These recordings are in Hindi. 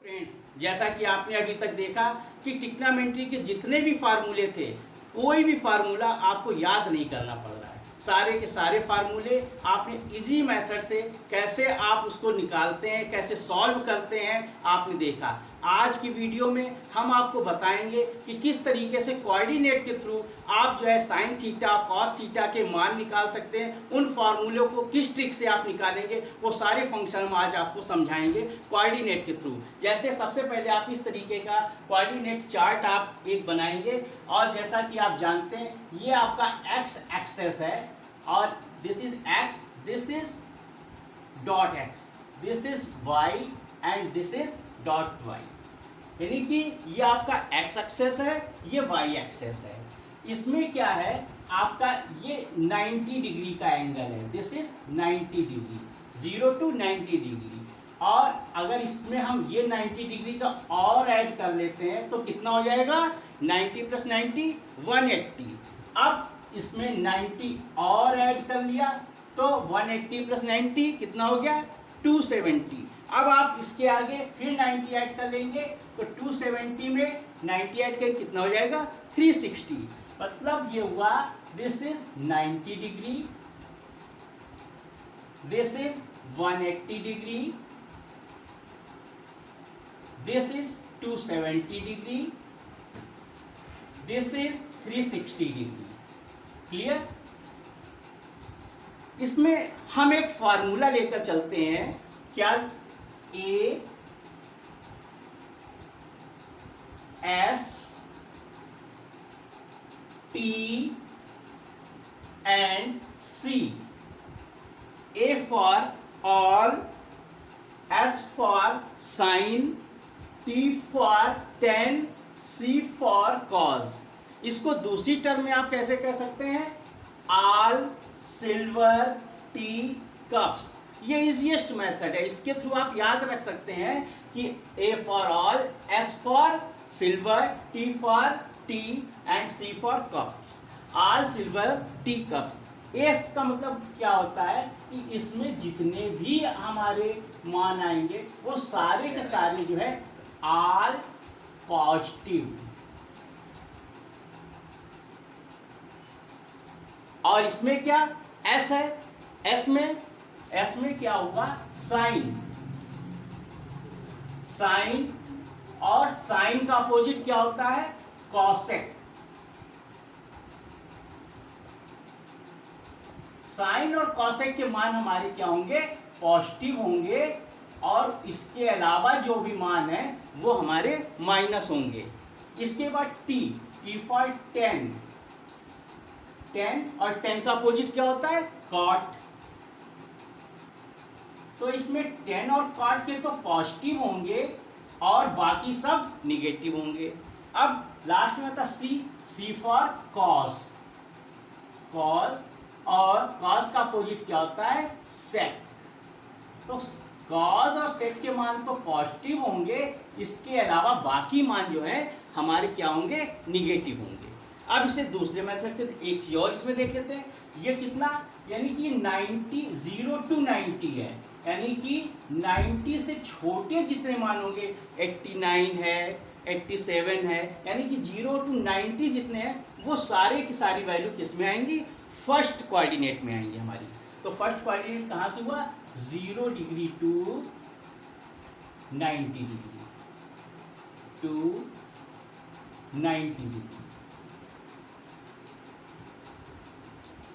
फ्रेंड्स, जैसा कि आपने अभी तक देखा कि ट्रिग्नोमेट्री के जितने भी फार्मूले थे, कोई भी फार्मूला आपको याद नहीं करना पड़ रहा है। सारे के सारे फार्मूले आपने इजी मेथड से कैसे आप उसको निकालते हैं, कैसे सॉल्व करते हैं, आपने देखा। आज की वीडियो में हम आपको बताएंगे कि किस तरीके से कोऑर्डिनेट के थ्रू आप जो है साइन थीटा कॉस थीटा के मान निकाल सकते हैं। उन फार्मूलों को किस ट्रिक से आप निकालेंगे, वो सारे फंक्शन हम आज आपको समझाएंगे कोऑर्डिनेट के थ्रू। जैसे सबसे पहले आप इस तरीके का कोऑर्डिनेट चार्ट आप एक बनाएंगे, और जैसा कि आप जानते हैं ये आपका एक्स एक्सेस है, और this is x, this is dot x, this is y and this is dot y. यानी कि ये आपका एक्स एक्सेस है, ये वाई एक्सेस है। इसमें क्या है, आपका ये 90 डिग्री का एंगल है, this is 90 degree, 0 to 90 degree. और अगर इसमें हम ये 90 डिग्री का और ऐड कर लेते हैं तो कितना हो जाएगा, 90 + 90 180। अब इसमें 90 और ऐड कर लिया तो 180 + 90 कितना हो गया, 270। अब आप इसके आगे फिर 90 ऐड कर लेंगे तो 270 में 90 ऐड करके कितना हो जाएगा, 360। मतलब ये हुआ this is 90 degree, this is 180 degree, this is 270 degree, this is 360 degree. Clear? इसमें हम एक फार्मूला लेकर चलते हैं, क्या, A S T and C. A for all, S for sine, T for tan, C for cos. इसको दूसरी टर्म में आप कैसे कह सकते हैं, ऑल सिल्वर टी कप्स। ये इजीएस्ट मेथड है, इसके थ्रू आप याद रख सकते हैं कि A for all, S for silver, T for tea and C for cups. All silver tea cups. F का मतलब क्या होता है कि इसमें जितने भी हमारे मान आएंगे वो सारे के सारे जो है ऑल पॉजिटिव। और इसमें क्या एस है, एस में क्या होगा, साइन, साइन, और साइन का अपोजिट क्या होता है, कॉसेक। साइन और कॉसेक के मान हमारे क्या होंगे, पॉजिटिव होंगे, और इसके अलावा जो भी मान है वो हमारे माइनस होंगे। इसके बाद टी फॉर 10, 10, और 10 का अपोजिट क्या होता है, कॉट। तो इसमें 10 और कॉट के तो पॉजिटिव होंगे और बाकी सब निगेटिव होंगे। अब लास्ट में आता सी फॉर कॉस, कॉस, और कॉस का अपोजिट क्या होता है, सेक। तो कॉस और सेक के मान तो पॉजिटिव होंगे, इसके अलावा बाकी मान जो है हमारे क्या होंगे, निगेटिव होंगे। अब इसे दूसरे मेथड से एक चीज और इसमें देख लेते हैं। ये कितना, यानी कि 90, 0 to 90 है, यानी कि 90 से छोटे जितने मान होंगे, 89 है, 87 है, यानी कि 0 to 90 जितने हैं वो सारे की सारी वैल्यू किस में आएंगी, फर्स्ट कोऑर्डिनेट में आएंगी हमारी। तो फर्स्ट कोऑर्डिनेट कहाँ से हुआ, 0 degree to 90 degree, to 90 degree.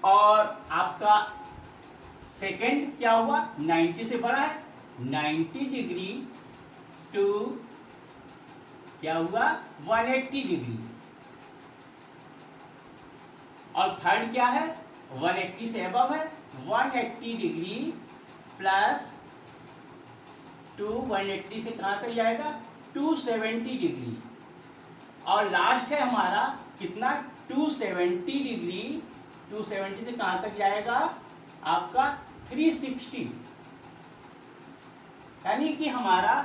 और आपका सेकेंड क्या हुआ, 90 से बड़ा है, 90 डिग्री टू क्या हुआ, 180 डिग्री। और थर्ड क्या है, 180 से अबव है, 180 डिग्री प्लस 180 से कहाँ तक जाएगा, 270 डिग्री। और लास्ट है हमारा कितना, 270 डिग्री, 270 से कहाँ तक जाएगा आपका 360। यानी कि हमारा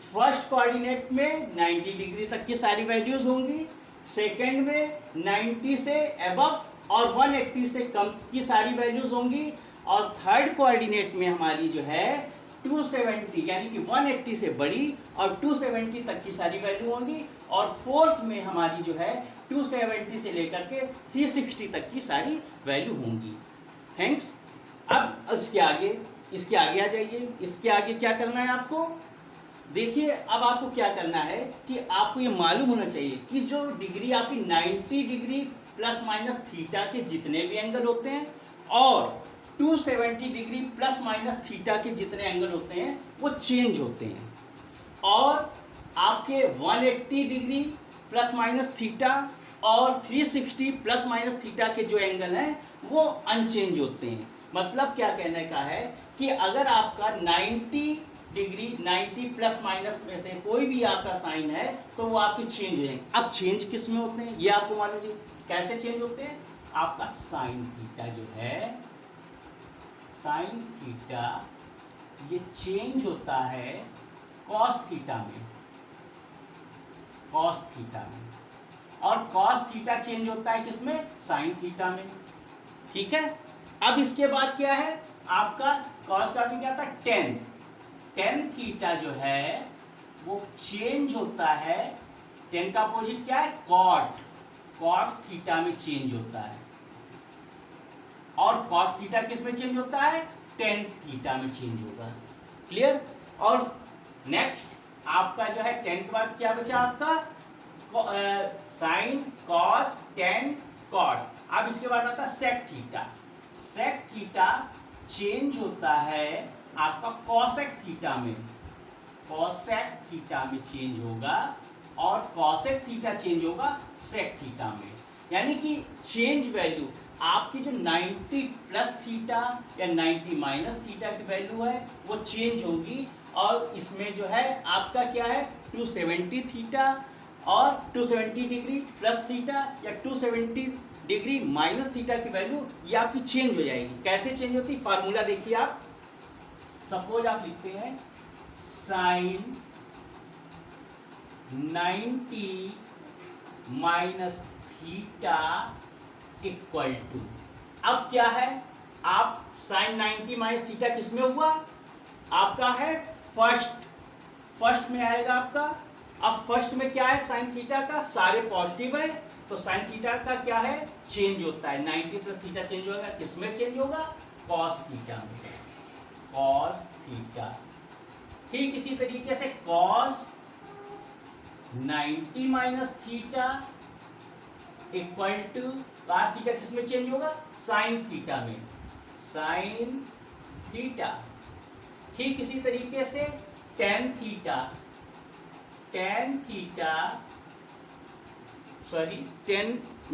फर्स्ट कोऑर्डिनेट में 90 डिग्री तक की सारी वैल्यूज होंगी, सेकेंड में 90 से अबव और 180 से कम की सारी वैल्यूज होंगी, और थर्ड कोऑर्डिनेट में हमारी जो है 270 यानी कि 180 से बड़ी और 270 तक की सारी वैल्यू होंगी, और फोर्थ में हमारी जो है 270 से लेकर के 360 तक की सारी वैल्यू होंगी। थैंक्स। अब इसके आगे आ जाइए। इसके आगे क्या करना है आपको, देखिए अब आपको क्या करना है कि आपको ये मालूम होना चाहिए कि जो डिग्री आपकी 90 डिग्री प्लस माइनस थीटा के जितने भी एंगल होते हैं और 270 डिग्री प्लस माइनस थीटा के जितने एंगल होते हैं वो चेंज होते हैं, और आपके 180 डिग्री प्लस माइनस थीटा और 360 प्लस माइनस थीटा के जो एंगल हैं वो अनचेंज होते हैं। मतलब क्या कहने का है कि अगर आपका 90 डिग्री 90 प्लस माइनस में से कोई भी आपका साइन है तो वो आपके चेंज हो जाएंगे। अब चेंज किस में होते हैं ये आपको मालूम है कैसे चेंज होते हैं। आपका साइन थीटा जो है, साइन थीटा ये चेंज होता है कॉस थीटा में, कॉस थीटा में, और कॉस थीटा चेंज होता है किसमें, साइन थीटा में। ठीक है। अब इसके बाद क्या है आपका कॉस का भी क्या था, टेन थीटा जो है वो चेंज होता है, टेन का अपोजिट क्या है, कॉट थीटा में चेंज होता है, और कॉट थीटा किस में चेंज होता है, टेन थीटा में चेंज होगा। क्लियर। और नेक्स्ट आपका जो है टेन के बाद क्या बचा आपका, साइन कॉस टेन कॉट। अब इसके बाद आता sec theta. Sec theta change होता है आपका कॉसेक थीटा में, कॉसेक थीटा में चेंज होगा, और कॉसेक थीटा चेंज होगा सेक थीटा में। यानी कि चेंज वैल्यू आपकी जो 90 प्लस थीटा या 90 माइनस थीटा की वैल्यू है वो चेंज होगी, और इसमें जो है आपका क्या है 270 थीटा और 270 डिग्री प्लस थीटा या 270 डिग्री माइनस थीटा की वैल्यू ये आपकी चेंज हो जाएगी। कैसे चेंज होती है, फार्मूला देखिए आप। सपोज आप लिखते हैं sine 90 minus theta equal to, अब क्या है, आप साइन 90 माइनस थीटा किसमें हुआ, आपका है फर्स्ट में आएगा आपका। अब फर्स्ट में क्या है, साइन थीटा का सारे पॉजिटिव है, तो साइन थीटा का क्या है, चेंज होता है, 90 प्लस थीटा चेंज होगा, किसमें चेंज होगा, कॉस थीटा में, कॉस थीटा। ठीक इसी तरीके से cos 90 minus theta equal to cos theta किसमें चेंज होगा, साइन थीटा में, साइन थीटा। ठीक इसी तरीके से tan theta, tan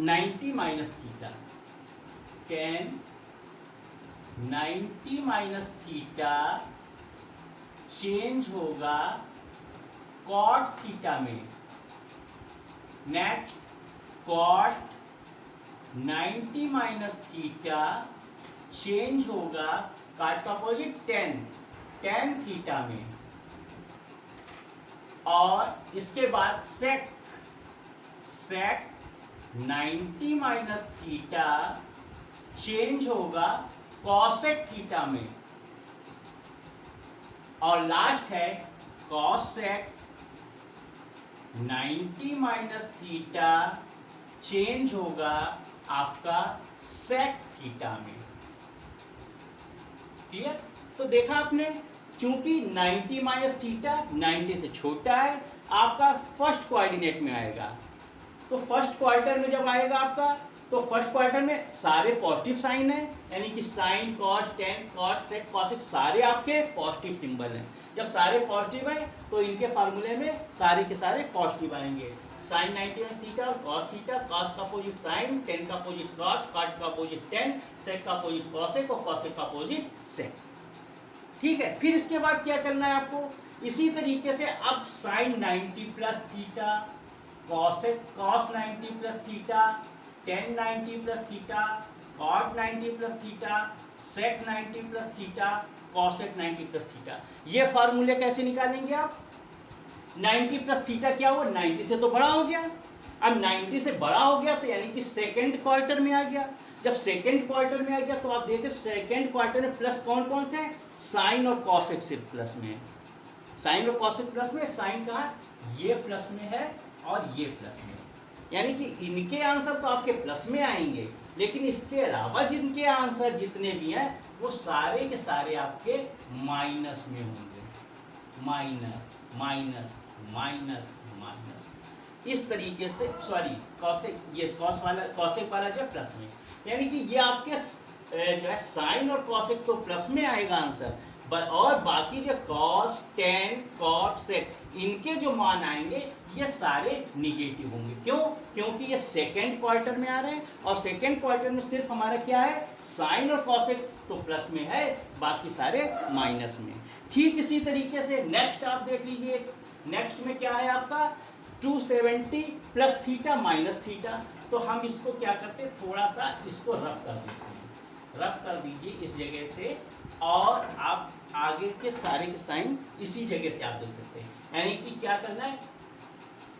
90 minus theta, tan 90 minus theta change होगा कॉट थीटा में। Next cot 90 minus theta change होगा कॉट का अपोजिट टेन थीटा में, और इसके बाद सेक 90 माइनस थीटा चेंज होगा कॉसेक थीटा में, और लास्ट है कॉसेक 90 माइनस थीटा चेंज होगा आपका सेक थीटा में। क्लियर। तो देखा आपने, क्योंकि 90 माइनस थीटा 90 से छोटा है, आपका फर्स्ट कोऑर्डिनेट में आएगा। तो फर्स्ट क्वार्टर में जब आएगा आपका, तो फर्स्ट क्वार्टर में सारे पॉजिटिव साइन है, यानी कि sine cos tan cos sec cosec सारे आपके पॉजिटिव सिंबल हैं। जब सारे पॉजिटिव है तो इनके फार्मूले में सारे के सारे पॉजिटिव आएंगे। साइन 90 माइनस थीटा और कॉस थीटा, कॉस का अपोजिट साइन, टेन का अपोजिट कॉट, कॉट का अपोजिट टेन, सेक का अपोजिट कॉसेक और कॉसेक का अपोजिट सेक। ठीक है। फिर इसके बाद क्या करना है आपको, इसी तरीके से अब sine 90 plus theta, cosec cos 90 plus theta, tan 90 plus theta, cot 90 plus theta, sec 90 plus theta, cosec 90 plus theta. ये फार्मूले कैसे निकालेंगे आप, 90 प्लस थीटा क्या हुआ, 90 से तो बड़ा हो गया, अब 90 से बड़ा हो गया तो यानी कि सेकेंड क्वार्टर में आ गया। जब सेकेंड क्वार्टर में आ गया तो आप देखिए सेकेंड क्वार्टर में प्लस कौन कौन से हैं, साइन और कॉसेक सिर्फ प्लस में है। साइन और कॉसेक प्लस में, साइन कहाँ, ये प्लस में है और ये प्लस में है, यानी कि इनके आंसर तो आपके प्लस में आएंगे, लेकिन इसके अलावा जिनके आंसर जितने भी हैं वो सारे के सारे आपके माइनस में होंगे। माइनस माइनस माइनस माइनस, इस तरीके से, सॉरी कॉसेक, ये कॉसेक वाला जो है प्लस में, यानी कि ये आपके जो है साइन और कॉसेक तो प्लस में आएगा आंसर, और बाकी जो कॉस, टेन, कॉट, सेक, इनके जो मान आएंगे ये सारे निगेटिव होंगे। क्यों? क्योंकि ये सेकेंड क्वार्टर में आ रहे हैं और सेकेंड क्वार्टर में सिर्फ हमारा क्या है, साइन और कॉसेक तो प्लस में है, बाकी सारे माइनस में। ठीक इसी तरीके से नेक्स्ट आप देख लीजिए, नेक्स्ट में क्या है आपका 270 प्लस थीटा माइनस थीटा। तो हम इसको क्या करते हैं, थोड़ा सा इसको रफ कर देते हैं, रफ कर दीजिए इस जगह से, और आप आगे के सारे के साइन इसी जगह से आप देख सकते हैं। यानी कि क्या करना है,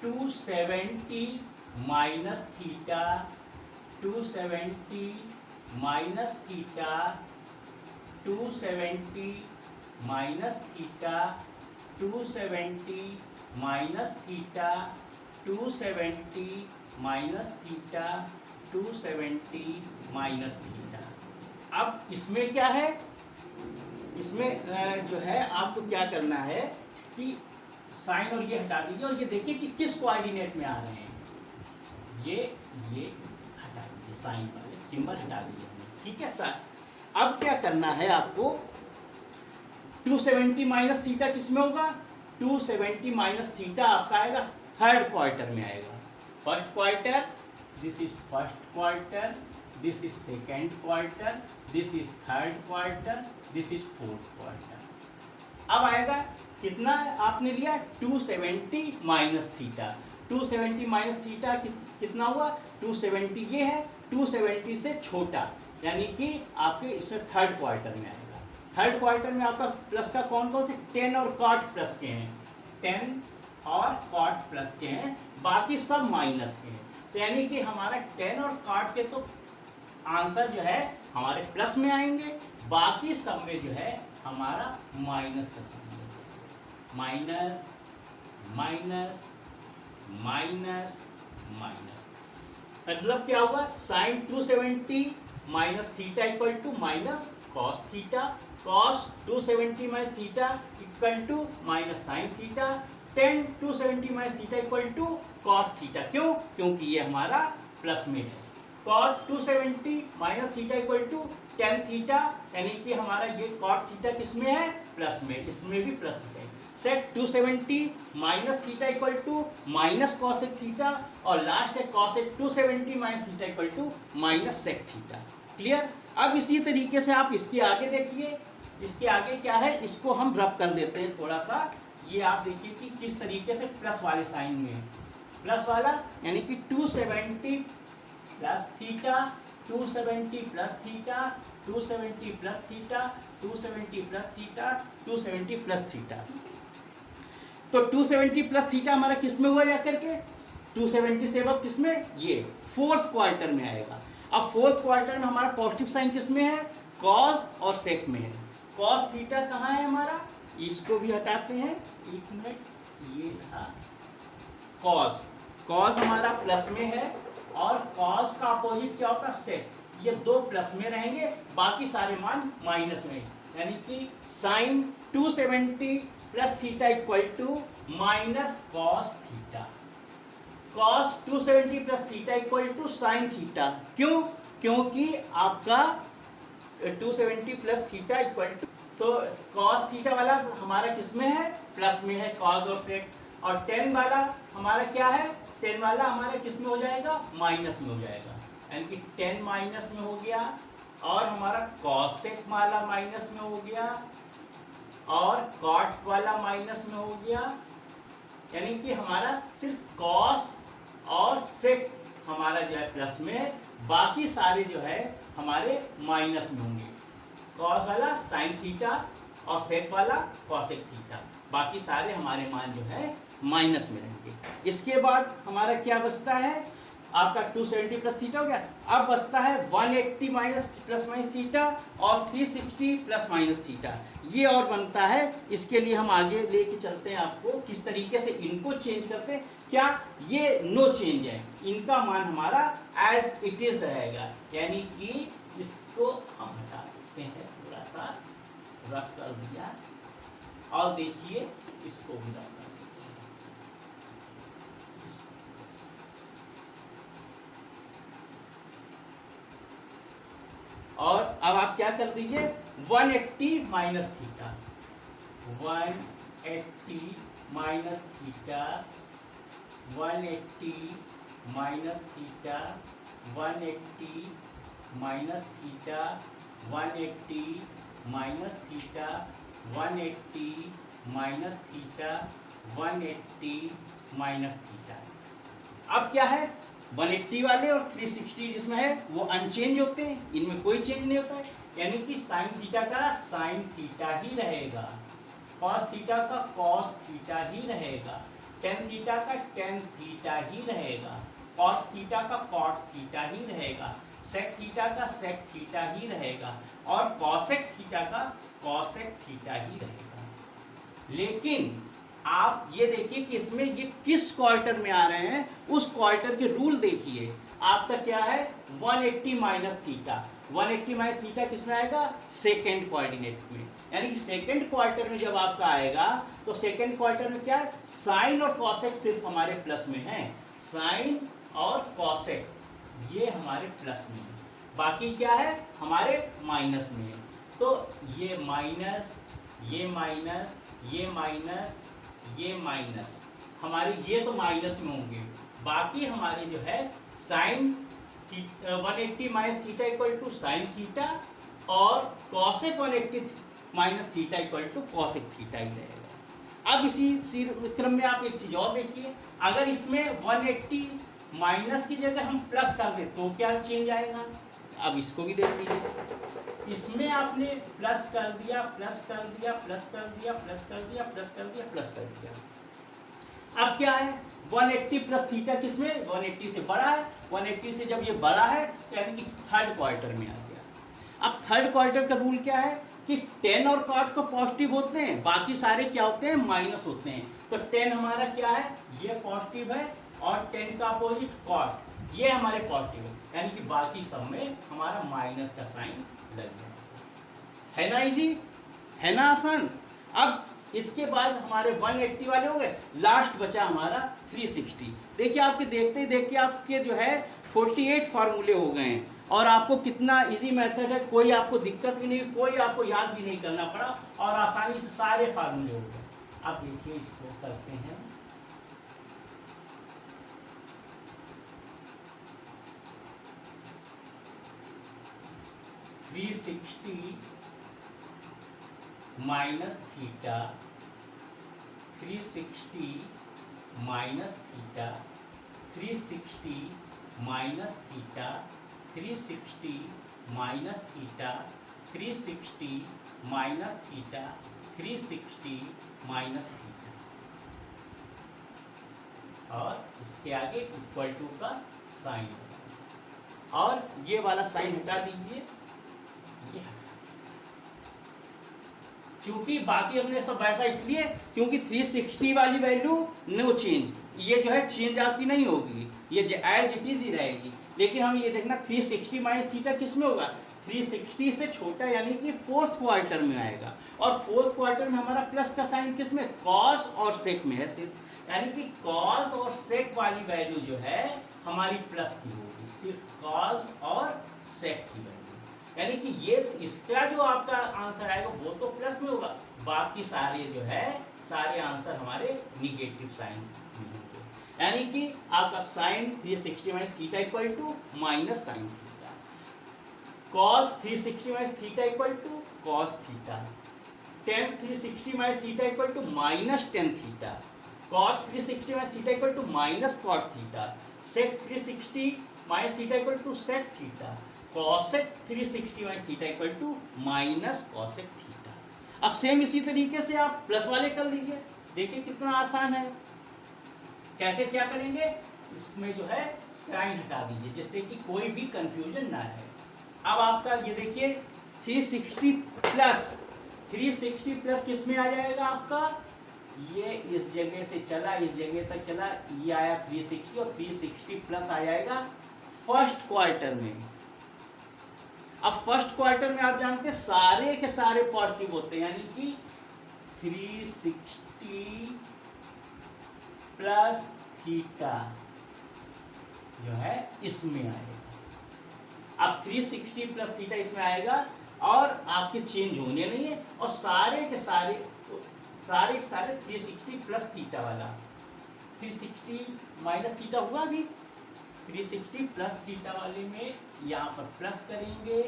270 minus theta, 270 minus theta, 270 minus theta, 270 minus theta, 270 minus theta, 270 minus theta. अब इसमें क्या है, इसमें जो है आपको क्या करना है कि साइन और ये हटा दीजिए, और ये देखिए कि किस कोऑर्डिनेट में आ रहे हैं, ये हटा दीजिए, साइन वाले सिंबल हटा दीजिए, ठीक है सर। अब क्या करना है आपको, 270 माइनस थीटा किस में होगा, 270 माइनस थीटा आपका आएगा थर्ड क्वार्टर में आएगा। First quarter, this is first quarter, this is second quarter, this is third quarter, this is fourth quarter. अब आएगा कितना आपने लिया, 270 माइनस थीटा, 270 माइनस थीटा कितना हुआ, 270 ये है, 270 से छोटा, यानी कि आपके इसमें थर्ड क्वार्टर में आएगा। थर्ड क्वार्टर में आपका प्लस का कौन कौन से, 10 और कॉट प्लस के हैं, 10 और कॉट प्लस के हैं, बाकी सब माइनस के हैं। तो यानी कि हमारा 10 और कॉट के तो आंसर जो है हमारे प्लस में आएंगे, बाकी सब में जो है हमारा माइनस का साइन है, माइनस माइनस माइनस माइनस। मतलब क्या होगा, sine 270 minus theta equal to minus cos theta, cos 270 minus theta equal to minus sine theta, 10 270 minus theta equal to cot theta. क्यों? क्योंकि ये हमारा प्लस में है। Cot 270 minus theta equal to tan theta, यानी कि हमारा ये कॉट थीटा किस में है, प्लस में, इसमें भी प्लस है। Sec 270 minus theta equal to minus cosec theta, और लास्ट है cosec 270 minus theta equal to minus sec theta. Clear? अब इसी तरीके से आप इसके आगे देखिए, इसके आगे क्या है, इसको हम रब कर देते हैं थोड़ा सा। ये आप देखिए कि किस तरीके से प्लस वाले साइन में, प्लस वाला यानी कि 270 plus theta, 270 plus theta, 270 plus theta, 270 plus theta, 270 plus theta. तो 270 प्लस थीटा हमारा किस में हुआ जाकर के, 270 से अब किस में, ये फोर्थ क्वार्टर में आएगा। अब फोर्थ क्वार्टर में हमारा पॉजिटिव साइन किस में है, कॉस और सेक में है। कॉस थीटा कहाँ है हमारा, इसको भी हटाते हैं, एक मिनट, ये था कॉस, कॉस हमारा प्लस में है, और कॉस का अपोजिट क्या होता है, सेक। ये दो प्लस में रहेंगे, बाकी सारे मान माइनस में, यानी कि sine 270 plus theta equal to minus cos theta, cos 270 plus theta equal to sine theta. क्यों? क्योंकि आपका 270 प्लस थीटा इक्वल टू, तो कॉस थीटा वाला हमारा किस में है, प्लस में है, कॉस और सेक, और 10 वाला हमारा क्या है, 10 वाला हमारा किस में हो जाएगा, माइनस में हो जाएगा, यानी कि 10 माइनस में हो गया, और हमारा कॉस सेक वाला माइनस में हो गया, और कॉट वाला माइनस में हो गया, यानी कि हमारा सिर्फ कॉस और सेक हमारा जो है प्लस में, बाकी सारे जो है हमारे माइनस में होंगे। कॉस वाला साइन थीटा और सेक वाला कॉसेक थीटा, बाकी सारे हमारे मान जो है माइनस में रहेंगे। इसके बाद हमारा क्या बचता है, आपका 270 प्लस थीटा हो गया। अब बचता है 180 माइनस प्लस माइनस थीटा और 360 प्लस माइनस थीटा, ये और बनता है। इसके लिए हम आगे लेके चलते हैं आपको किस तरीके से इनको चेंज करते हैं। क्या ये नो चेंज है, इनका मान हमारा एज इट इज रहेगा, यानी कि इसको हम हटा सकते हैं, थोड़ा सा रफ कर दिया और देखिए इसको भी रफ कर। और अब आप क्या कर दीजिए 180 minus theta, 180 minus theta, 180 minus theta, 180 minus theta, 180 minus theta, 180 minus theta, 180 minus theta. अब क्या है 180 वाले और 360 जिसमें है वो अनचेंज होते हैं, इनमें कोई चेंज नहीं होता है, यानी कि साइन थीटा का साइन थीटा ही रहेगा, कॉस थीटा का कॉस थीटा ही रहेगा, टेन थीटा का टेन थीटा ही रहेगा, कॉट थीटा का कॉट थीटा ही रहेगा, सेक थीटा का सेक थीटा ही रहेगा और कॉसेक थीटा का कॉसेक थीटा ही रहेगा। लेकिन आप ये देखिए कि इसमें ये किस क्वार्टर में आ रहे हैं, उस क्वार्टर के रूल देखिए। आपका क्या है 180 माइनस थीटा, 180 माइनस थीटा किस में आएगा, सेकेंड कोऑर्डिनेट में, यानी कि सेकेंड क्वार्टर में जब आपका आएगा तो सेकेंड क्वार्टर में क्या है, साइन और कॉसेक सिर्फ हमारे प्लस में है, साइन और कॉसेक ये हमारे प्लस में है, बाकी क्या है हमारे माइनस में है। तो ये माइनस, ये माइनस, ये माइनस, ये माइनस, हमारे ये तो माइनस में होंगे, बाकी हमारे जो है sine 180 minus theta equal to sine theta और cosec 180 minus theta equal to cosec theta ही रहेगा। अब इसी क्रम में आप एक चीज और देखिए, अगर इसमें 180 माइनस की जगह हम प्लस कर दें तो क्या चेंज आएगा, अब इसको भी देख लीजिए। इसमें आपने प्लस कर दिया, प्लस कर दिया, प्लस कर दिया, प्लस कर दिया, प्लस कर दिया, प्लस कर दिया। अब क्या है 180 प्लस थीटा किसमें 180 से बड़ा है, 180 से जब ये बड़ा है तो यानी कि थर्ड क्वार्टर में आ गया। अब थर्ड क्वार्टर का रूल क्या है कि 10 और कॉट तो पॉजिटिव होते हैं, बाकी सारे क्या होते हैं माइनस होते हैं। तो 10 हमारा क्या है, ये पॉजिटिव है और 10 का अपोजिट कॉट ये हमारे पॉजिटिव है, यानी कि बाकी सब में हमारा माइनस का साइन लग गया। है ना इजी, है ना आसान। अब इसके बाद हमारे 180 वाले हो गए, लास्ट बचा हमारा 360। देखिए आपके देखते ही देखिए आपके जो है 48 फार्मूले हो गए हैं और आपको कितना इजी मेथड है, कोई आपको दिक्कत भी नहीं, कोई आपको याद भी नहीं करना पड़ा और आसानी से सारे फार्मूले हो गए। अब देखिए इसको करते हैं, minus theta, 360 minus theta, 360 minus theta, 360 minus theta, 360 minus theta, 360 minus theta और इसके आगे इक्वल टू का साइन और ये वाला साइन हटा दीजिए। क्योंकि बाकी हमने सब ऐसा इसलिए क्योंकि 360 वाली वैल्यू नो चेंज, ये जो है चेंज आपकी नहीं होगी, ये एज इट इज ही रहेगी। लेकिन हम ये देखना 360 माइनस थीटा किस में होगा, 360 से छोटा यानी कि फोर्थ क्वार्टर में आएगा और फोर्थ क्वार्टर में हमारा प्लस का साइन किस में, कॉस और सेक में है सिर्फ, यानी कि कॉस और सेक वाली वैल्यू जो है हमारी प्लस की होगी, सिर्फ कॉस और सेक की वैल्यू, यानी कि ये इसका जो आपका आंसर आएगा वो तो प्लस में होगा, बाकी सारे जो है सारे आंसर हमारे निगेटिव साइन में होंगे, यानी कि आपका sine 360 minus theta equal to minus sine theta, cos 360 minus theta equal to cos theta, tan 360 minus theta equal to minus tan theta, cot 360 minus theta equal to minus cot theta, sec 360 minus theta equal to sec theta, cosec 360 minus theta equal to minus cosec theta. अब सेम इसी तरीके से आप प्लस वाले कर लीजिए, देखिए कितना आसान है। कैसे क्या करेंगे, इसमें जो है साइन हटा दीजिए जिससे कि कोई भी कंफ्यूजन ना रहे। अब आपका ये देखिए 360 प्लस किस में आ जाएगा आपका, ये इस जगह से चला इस जगह तक चला, ये आया 360 और 360 प्लस आ जाएगा फर्स्ट क्वार्टर में। अब फर्स्ट क्वार्टर में आप जानते हैं सारे के सारे पॉजिटिव होते हैं, यानी कि 360 प्लस थीटा जो है इसमें आएगा। अब 360 प्लस थीटा इसमें आएगा और आपके चेंज होने नहीं है, और सारे के सारे 360 प्लस थीटा वाला, 360 माइनस थीटा हुआ भी, 360 प्लस थीटा वाले में यहाँ पर प्लस करेंगे,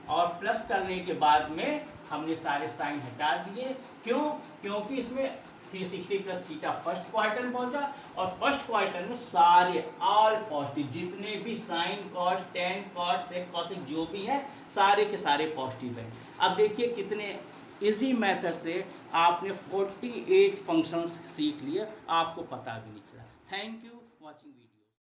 और प्लस करने के बाद में हमने सारे साइन हटा दिए। क्यों? क्योंकि इसमें 360 प्लस थीटा फर्स्ट क्वार्टर में पहुंचा, और फर्स्ट क्वार्टर में सारे ऑल पॉजिटिव जितने भी sine cos tan cos sec cosec जो भी है सारे के सारे पॉजिटिव हैं। अब देखिए कितने इजी मेथड से आपने 48 फंक्शंस सीख लिए, आपको पता भी नहीं चला। Thank you watching video.